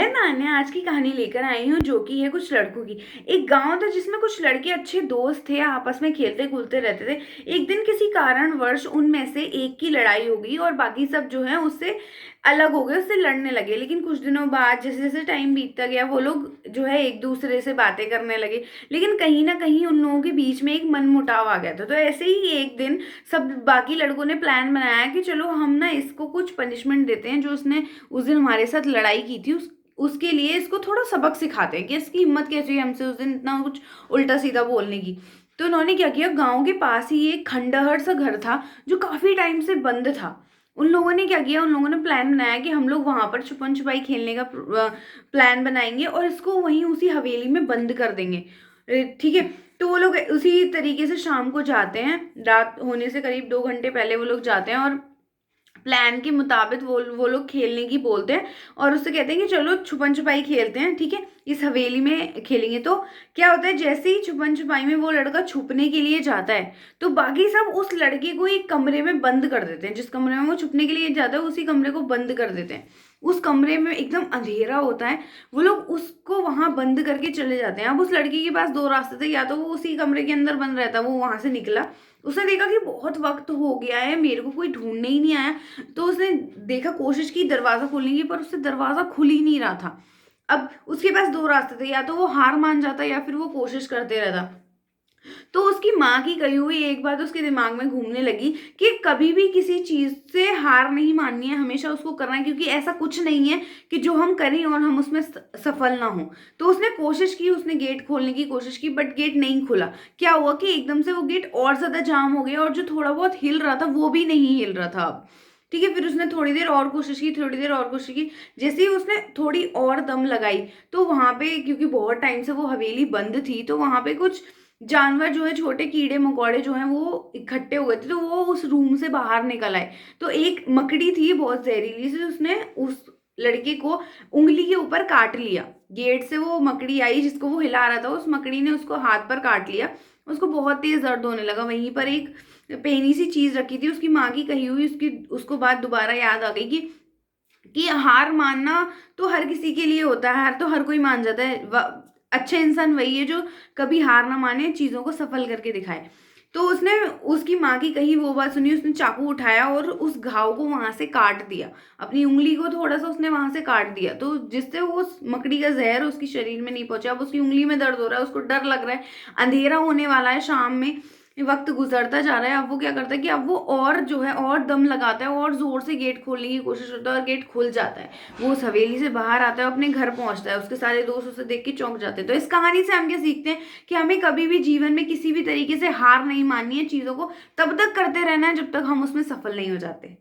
मैं आज की कहानी लेकर आई हूँ जो कि है कुछ लड़कों की। एक गांव था जिसमें कुछ लड़के अच्छे दोस्त थे, आपस में खेलते कूदते रहते थे। एक दिन किसी कारणवश उनमें से एक की लड़ाई हो गई और बाकी सब जो है उससे अलग हो गए, उससे लड़ने लगे। लेकिन कुछ दिनों बाद जैसे जैसे टाइम बीतता गया वो लोग जो है एक दूसरे से बातें करने लगे। लेकिन कहीं ना कहीं उन लोगों के बीच में एक मनमुटाव आ गया था। तो ऐसे ही एक दिन सब बाकी लड़कों ने प्लान बनाया कि चलो हम ना इसको कुछ पनिशमेंट देते हैं, जो उसने उस दिन हमारे साथ लड़ाई की थी उसके लिए इसको थोड़ा सबक सिखाते हैं कि इसकी हिम्मत कैसे हुई हमसे उस दिन इतना कुछ उल्टा सीधा बोलने की। तो उन्होंने क्या किया, गांव के पास ही एक खंडहर सा घर था जो काफी टाइम से बंद था। उन लोगों ने क्या किया, उन लोगों ने प्लान बनाया कि हम लोग वहां पर छुपन छुपाई खेलने का प्लान बनाएंगे और इसको वहीं उसी हवेली में बंद कर देंगे। ठीक है। तो वो लोग उसी तरीके से शाम को जाते हैं, रात होने से करीब 2 घंटे पहले वो लोग जाते हैं और प्लान के मुताबिक वो लोग खेलने की बोलते हैं और उससे कहते हैं कि चलो छुपन छुपाई खेलते हैं। ठीक है, इस हवेली में खेलेंगे। तो क्या होता है, जैसे ही छुपन छुपाई में वो लड़का छुपने के लिए जाता है तो बाकी सब उस लड़के को एक कमरे में बंद कर देते हैं। जिस कमरे में वो छुपने के लिए जाता है उसी कमरे को बंद कर देते हैं। उस कमरे में एकदम अंधेरा होता है। वो लोग उसको वहां बंद करके चले जाते हैं। अब उस लड़की के पास दो रास्ते थे, या तो वो उसी कमरे के अंदर बंद रहता, वो वहां से निकला, उसने देखा कि बहुत वक्त हो गया है, मेरे को कोई ढूंढने ही नहीं आया। तो उसने देखा, कोशिश की दरवाजा खोलने की, पर उससे दरवाजा खुल ही नहीं रहा था। अब उसके पास दो रास्ते थे, या तो वो हार मान जाता या फिर वो कोशिश करते रहता। तो उसकी माँ की कही हुई एक बात उसके दिमाग में घूमने लगी कि कभी भी किसी चीज से हार नहीं माननी है, हमेशा उसको करना है, क्योंकि ऐसा कुछ नहीं है कि जो हम करें और हम उसमें सफल ना हो। तो उसने कोशिश की, उसने गेट खोलने की कोशिश की, बट गेट नहीं खुला। क्या हुआ कि एकदम से वो गेट और ज्यादा जाम हो गया और जो थोड़ा बहुत हिल रहा था वो भी नहीं हिल रहा था अब। ठीक है, फिर उसने थोड़ी देर और कोशिश की, थोड़ी देर और कोशिश की। जैसे ही उसने थोड़ी और दम लगाई तो वहां पे, क्योंकि बहुत टाइम से वो हवेली बंद थी, तो वहां पे कुछ जानवर जो है, छोटे कीड़े मकोड़े जो हैं वो इकट्ठे हो गए थे। तो वो उस रूम से बाहर निकल आए। तो एक मकड़ी थी बहुत जहरीली सी, उसने उस लड़के को उंगली के ऊपर काट लिया। गेट से वो मकड़ी आई जिसको वो हिला रहा था, उस मकड़ी ने उसको हाथ पर काट लिया। उसको बहुत तेज दर्द होने लगा। वहीं पर एक पेनी सी चीज रखी थी उसकी माँ की कही हुई, उसकी उसको बात दोबारा याद आ गई कि हार मानना तो हर किसी के लिए होता है, हार तो हर कोई मान जाता है। अच्छा इंसान वही है जो कभी हार ना माने, चीजों को सफल करके दिखाए। तो उसने उसकी माँ की कही वो बात सुनी, उसने चाकू उठाया और उस घाव को वहां से काट दिया। अपनी उंगली को थोड़ा सा उसने वहां से काट दिया, तो जिससे वो उस मकड़ी का जहर उसकी शरीर में नहीं पहुंचा। अब उसकी उंगली में दर्द हो रहा है, उसको डर लग रहा है, अंधेरा होने वाला है, शाम में वक्त गुजरता जा रहा है। अब वो क्या करता है कि अब वो और जो है और दम लगाता है और जोर से गेट खोलने की कोशिश करता है और गेट खुल जाता है। वो उस हवेली से बाहर आता है, अपने घर पहुंचता है। उसके सारे दोस्त उसे देख के चौंक जाते हैं। तो इस कहानी से हम क्या सीखते हैं कि हमें कभी भी जीवन में किसी भी तरीके से हार नहीं माननी है, चीजों को तब तक करते रहना है जब तक हम उसमें सफल नहीं हो जाते।